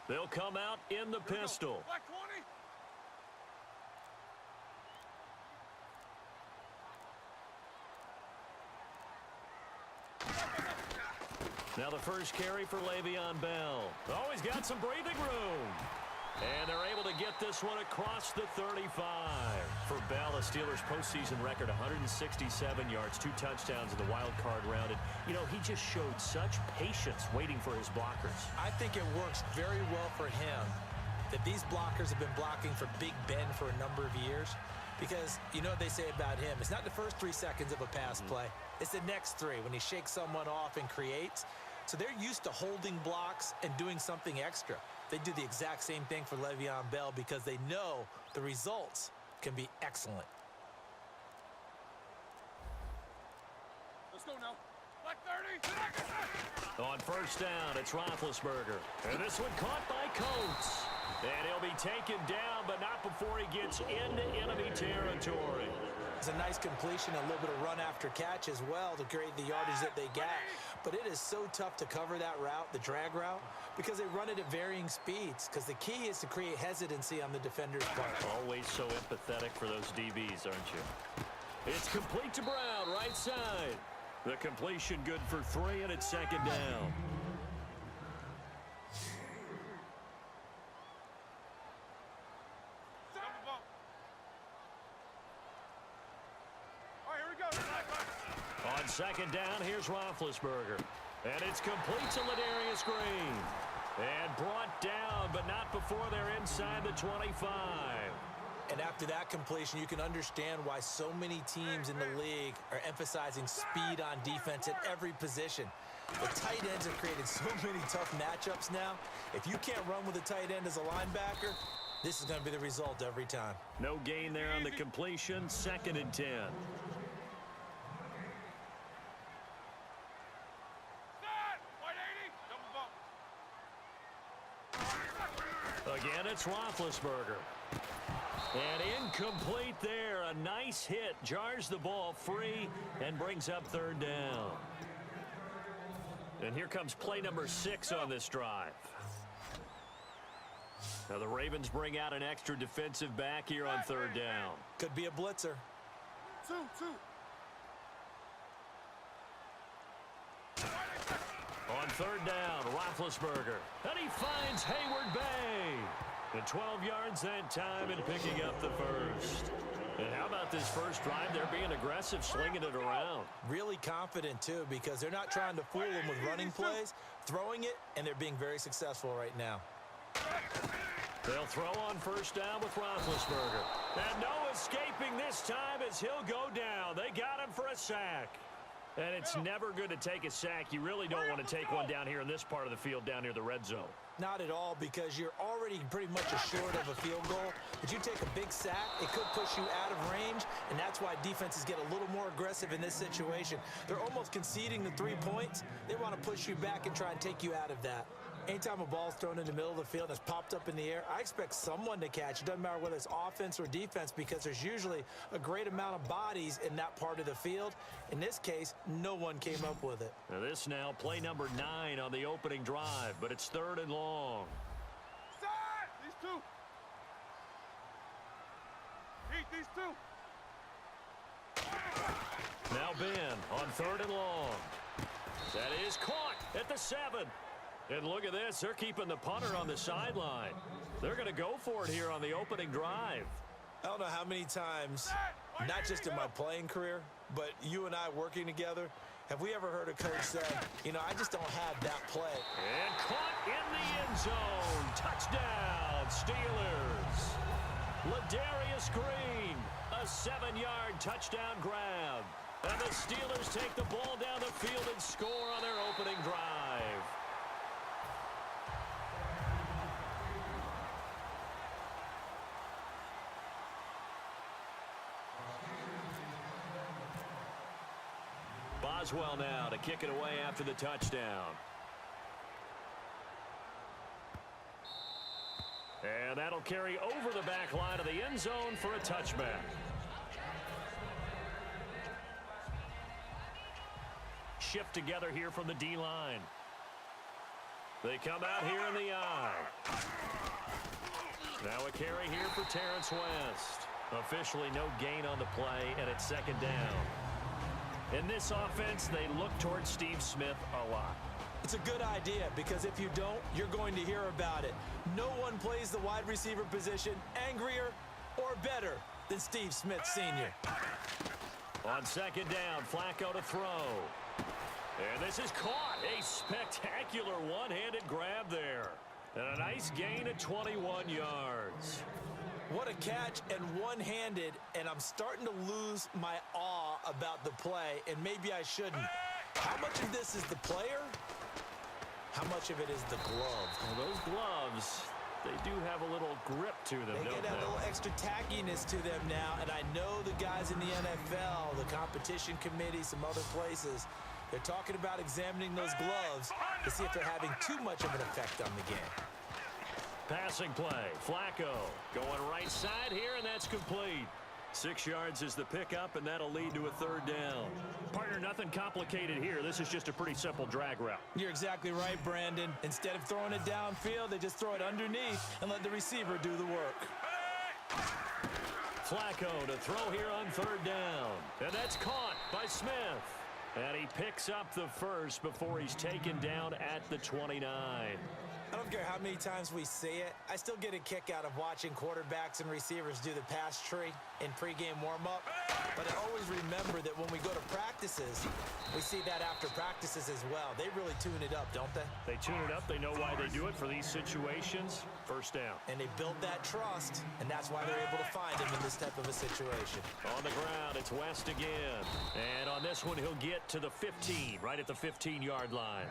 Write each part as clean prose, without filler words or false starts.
They'll come out in the pistol. Black 20. Now the first carry for Le'Veon Bell. Oh, he's got some breathing room. And they're able to get this one across the 35. For Bell, the Steelers' postseason record, 167 yards, 2 touchdowns in the wild card round. And, you know, he just showed such patience waiting for his blockers. I think it works very well for him that these blockers have been blocking for Big Ben for a number of years. Because you know what they say about him. It's not the first 3 seconds of a pass play. It's the next 3 when he shakes someone off and creates. So they're used to holding blocks and doing something extra. They do the exact same thing for Le'Veon Bell because they know the results can be excellent. Let's go now. Black 30. On first down, it's Roethlisberger. And this one caught by Coates. And he'll be taken down, but not before he gets into enemy territory. It's a nice completion, a little bit of run after catch as well to create the yardage that they got. But it is so tough to cover that route, the drag route, because they run it at varying speeds. Because the key is to create hesitancy on the defender's part. Always so empathetic for those DBs, aren't you? It's complete to Brown, right side. The completion good for 3, and it's second down. On second down, here's Roethlisberger. And it's complete to Ladarius Green. And brought down, but not before they're inside the 25. And after that completion, you can understand why so many teams in the league are emphasizing speed on defense at every position. The tight ends have created so many tough matchups now. If you can't run with a tight end as a linebacker, this is going to be the result every time. No gain there on the completion. Second and 10. Again, it's Roethlisberger. And incomplete there. A nice hit. Jars the ball free and brings up third down. And here comes play number 6 on this drive. Now the Ravens bring out an extra defensive back here on third down. Could be a blitzer. 2. On third down, Roethlisberger. And he finds Hayward Bay. And 12 yards that time and picking up the first. And how about this first drive? They're being aggressive, slinging it around. Really confident, too, because they're not trying to fool them with running plays, throwing it, and they're being very successful right now. They'll throw on first down with Roethlisberger. And no escaping this time as he'll go down. They got him for a sack. And it's never good to take a sack. You really don't want to take one down here in this part of the field, down near the red zone. Not at all, because you're already pretty much assured of a field goal. If you take a big sack, it could push you out of range, and that's why defenses get a little more aggressive in this situation. They're almost conceding the 3 points. They want to push you back and try and take you out of that. Anytime a ball's thrown in the middle of the field and it's popped up in the air, I expect someone to catch. It doesn't matter whether it's offense or defense, because there's usually a great amount of bodies in that part of the field. In this case, no one came up with it. Now this now play number 9 on the opening drive, but it's third and long. Side! These 2. Eat these 2. Now Ben on third and long. That is caught at the 7. And look at this. They're keeping the punter on the sideline. They're going to go for it here on the opening drive. I don't know how many times, not just in my playing career, but you and I working together, have we ever heard a coach say, you know, I just don't have that play. And caught in the end zone. Touchdown, Steelers. Ladarius Green, a 7-yard touchdown grab. And the Steelers take the ball down the field and score on their opening drive. Boswell now to kick it away after the touchdown. And that'll carry over the back line of the end zone for a touchback. Shift together here from the D-line. They come out here in the eye. Now a carry here for Terrence West. Officially no gain on the play, and it's second down. In this offense, they look towards Steve Smith a lot. It's a good idea because if you don't, you're going to hear about it. No one plays the wide receiver position angrier or better than Steve Smith Sr. On second down, Flacco to throw. And this is caught. A spectacular one-handed grab there. And a nice gain of 21 yards. What a catch and one-handed, and I'm starting to lose my awe about the play, and maybe I shouldn't. How much of this is the player? How much of it is the glove? Well, those gloves, they do have a little grip to them, They don't get a they? little extra tackiness to them now, and I know the guys in the NFL, the competition committee, some other places, they're talking about examining those gloves to see if they're having too much of an effect on the game. Passing play, Flacco going right side here, and that's complete. 6 yards is the pickup, and that'll lead to a third down. Partner, nothing complicated here. This is just a pretty simple drag route. You're exactly right, Brandon. Instead of throwing it downfield, they just throw it underneath and let the receiver do the work. Flacco to throw here on third down. And that's caught by Smith. And he picks up the first before he's taken down at the 29. I don't care how many times we see it. I still get a kick out of watching quarterbacks and receivers do the pass tree in pregame warm-up. But I always remember that when we go to practices, we see that after practices as well. They really tune it up, don't they? They tune it up. They know why they do it for these situations. First down. And they build that trust, and that's why they're able to find him in this type of a situation. On the ground, it's West again. And on this one, he'll get to the 15, right at the 15-yard line.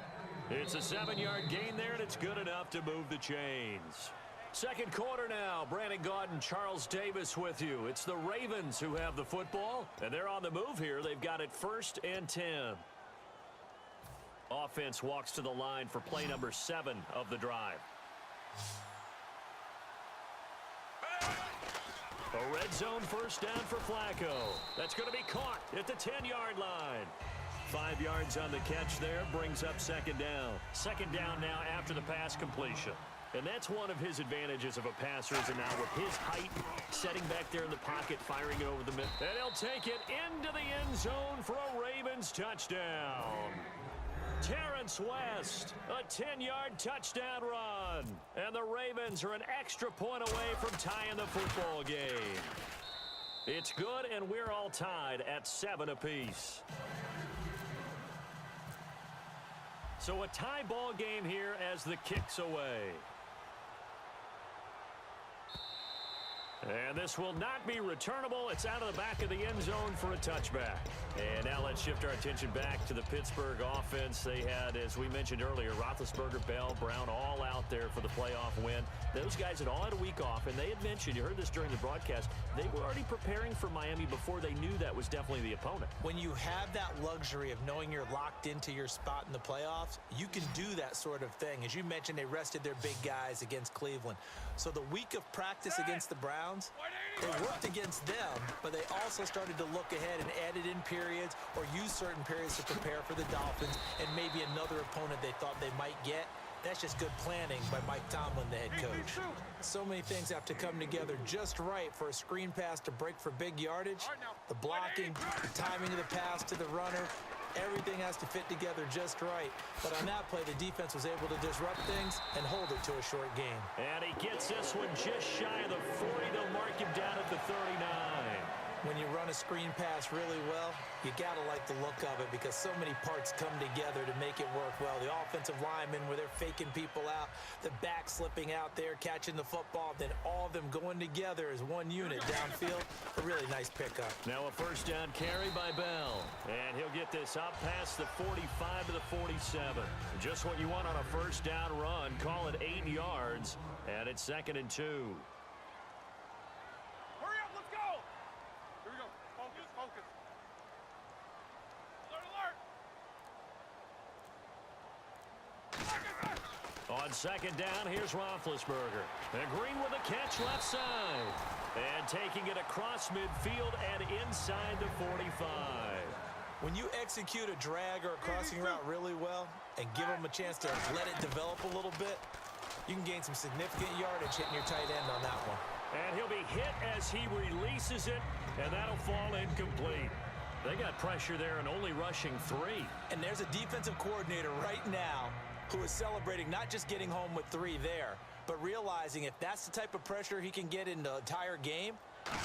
It's a 7-yard gain there, and it's good enough to move the chains. Second quarter now. Brandon Gaudin, Charles Davis with you. It's the Ravens who have the football, and they're on the move here. They've got it 1st and 10. Offense walks to the line for play number 7 of the drive. A red zone first down for Flacco. That's going to be caught at the 10-yard line. 5 yards on the catch there, brings up second down. Second down now after the pass completion. And that's one of his advantages of a passer is now with his height, setting back there in the pocket, firing it over the middle. And he'll take it into the end zone for a Ravens touchdown. Terrence West, a 10-yard touchdown run. And the Ravens are an extra point away from tying the football game. It's good, and we're all tied at 7 apiece. So a tie ball game here as the kick's away. And this will not be returnable. It's out of the back of the end zone for a touchback. And now let's shift our attention back to the Pittsburgh offense. They had, as we mentioned earlier, Roethlisberger, Bell, Brown all out there for the playoff win. Those guys had all had a week off, and they had mentioned, you heard this during the broadcast, they were already preparing for Miami before they knew that was definitely the opponent. When you have that luxury of knowing you're locked into your spot in the playoffs, you can do that sort of thing. As you mentioned, they rested their big guys against Cleveland. So the week of practice against the Browns, they worked against them, but they also started to look ahead and added in periods or use certain periods to prepare for the Dolphins and maybe another opponent they thought they might get. That's just good planning by Mike Tomlin, the head coach. So many things have to come together just right for a screen pass to break for big yardage. The blocking, the timing of the pass to the runner, everything has to fit together just right. But on that play, the defense was able to disrupt things and hold it to a short game. And he gets this one just shy of the 40. They'll mark him down at the 39. When you run a screen pass really well, you gotta like the look of it because so many parts come together to make it work well. The offensive linemen where they're faking people out, the back slipping out there, catching the football, then all of them going together as one unit downfield. A really nice pickup. Now a first down carry by Bell. And he'll get this up past the 45 to the 47. Just what you want on a first down run. Call it 8 yards. And it's 2nd and 2. Hurry up, let's go! Here we go. Focus, focus. Alert, alert! On second down, here's Roethlisberger. And Green with a catch left side. And taking it across midfield and inside the 45. When you execute a drag or a crossing route really well and give them a chance to let it develop a little bit, you can gain some significant yardage hitting your tight end on that one. And he'll be hit as he releases it, and that'll fall incomplete. They got pressure there and only rushing 3. And there's a defensive coordinator right now who is celebrating not just getting home with 3 there, but realizing if that's the type of pressure he can get in the entire game,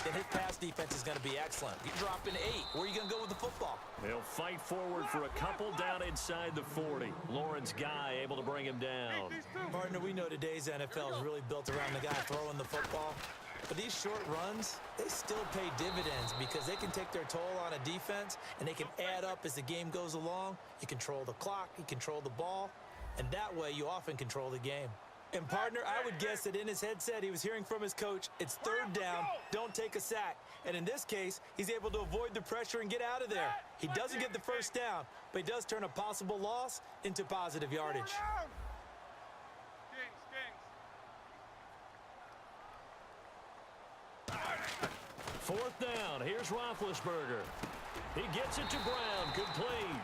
then his pass defense is going to be excellent. You're dropping 8. Where are you going to go with the football? He'll fight forward for a couple down inside the 40. Lawrence Guy able to bring him down. Partner, we know today's NFL is really built around the guy throwing the football. But these short runs, they still pay dividends because they can take their toll on a defense, and they can add up as the game goes along. You control the clock, you control the ball, and that way you often control the game. And, partner, I would guess that in his headset he was hearing from his coach, it's 3rd down, don't take a sack. And in this case, he's able to avoid the pressure and get out of there. He doesn't get the 1st down, but he does turn a possible loss into positive yardage. 4th down, here's Roethlisberger. He gets it to Brown, complete.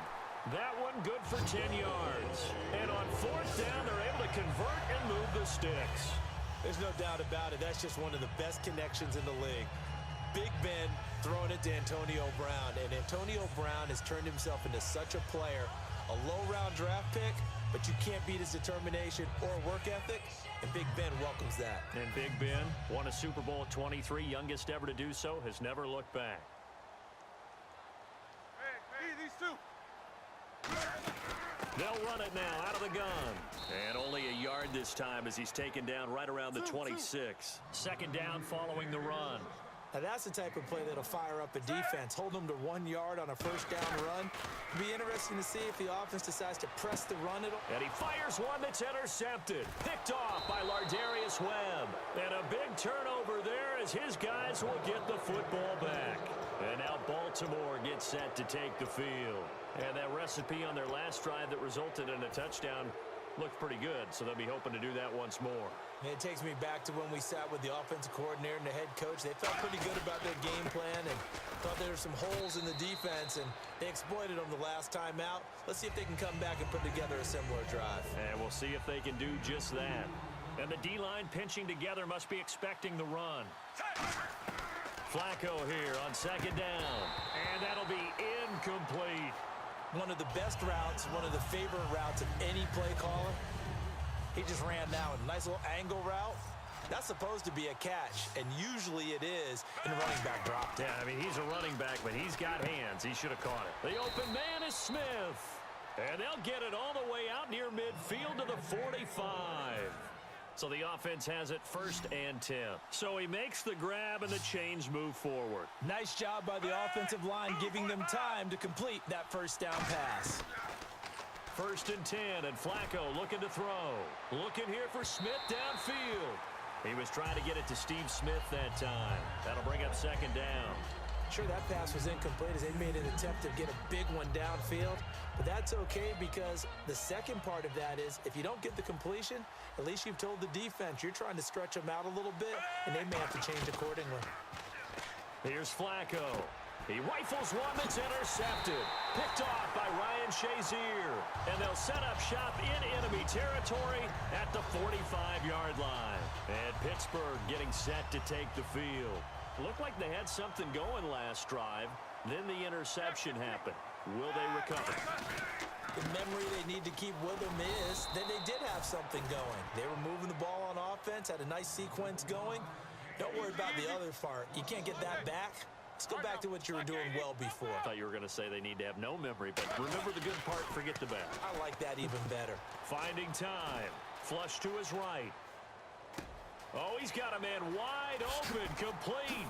That one good for 10 yards. And on 4th down, they're able to convert and move the sticks. There's no doubt about it. That's just one of the best connections in the league. Big Ben throwing it to Antonio Brown. And Antonio Brown has turned himself into such a player. A low-round draft pick, but you can't beat his determination or work ethic. And Big Ben welcomes that. And Big Ben won a Super Bowl at 23, youngest ever to do so, has never looked back. Hey, these 2. They'll run it now out of the gun. And only a yard this time as he's taken down right around the 26. 2nd down following the run. Now that's the type of play that'll fire up a defense. Hold them to 1 yard on a 1st down run. It'll be interesting to see if the offense decides to press the run. And he fires one that's intercepted. Picked off by Lardarius Webb. And a big turnover there as his guys will get the football back. And now Baltimore gets set to take the field. And that recipe on their last drive that resulted in a touchdown looked pretty good, so they'll be hoping to do that once more. And it takes me back to when we sat with the offensive coordinator and the head coach. They felt pretty good about their game plan and thought there were some holes in the defense, and they exploited them the last time out. Let's see if they can come back and put together a similar drive. And we'll see if they can do just that. And the D-line pinching together must be expecting the run. Flacco here on 2nd down. And that'll be incomplete. One of the best routes, one of the favorite routes of any play caller. He just ran down a nice little angle route. That's supposed to be a catch, and usually it is, and the running back dropped it. Yeah, I mean, he's a running back, but he's got hands. He should have caught it. The open man is Smith. And they'll get it all the way out near midfield to the 45. So the offense has it 1st and 10. So he makes the grab and the chains move forward. Nice job by the offensive line giving them time to complete that 1st down pass. 1st and 10, and Flacco looking to throw. Looking here for Smith downfield. He was trying to get it to Steve Smith that time. That'll bring up 2nd down. Sure, that pass was incomplete as they made an attempt to get a big one downfield. But that's okay because the second part of that is if you don't get the completion, at least you've told the defense you're trying to stretch them out a little bit, and they may have to change accordingly. Here's Flacco. He rifles one that's intercepted. Picked off by Ryan Shazier. And they'll set up shop in enemy territory at the 45-yard line. And Pittsburgh getting set to take the field. Looked like they had something going last drive. Then the interception happened. Will they recover? The memory they need to keep with them is that they did have something going. They were moving the ball on offense, had a nice sequence going. Don't worry about the other part. You can't get that back. Let's go back to what you were doing well before. I thought you were going to say they need to have no memory, but remember the good part, forget the bad. I like that even better. Finding time. Flush to his right. Oh, he's got a man wide open, complete.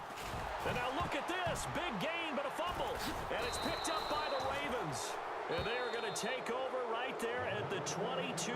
And now look at this. Big gain, but a fumble. And it's picked up by the Ravens. And they are going to take over right there at the 22.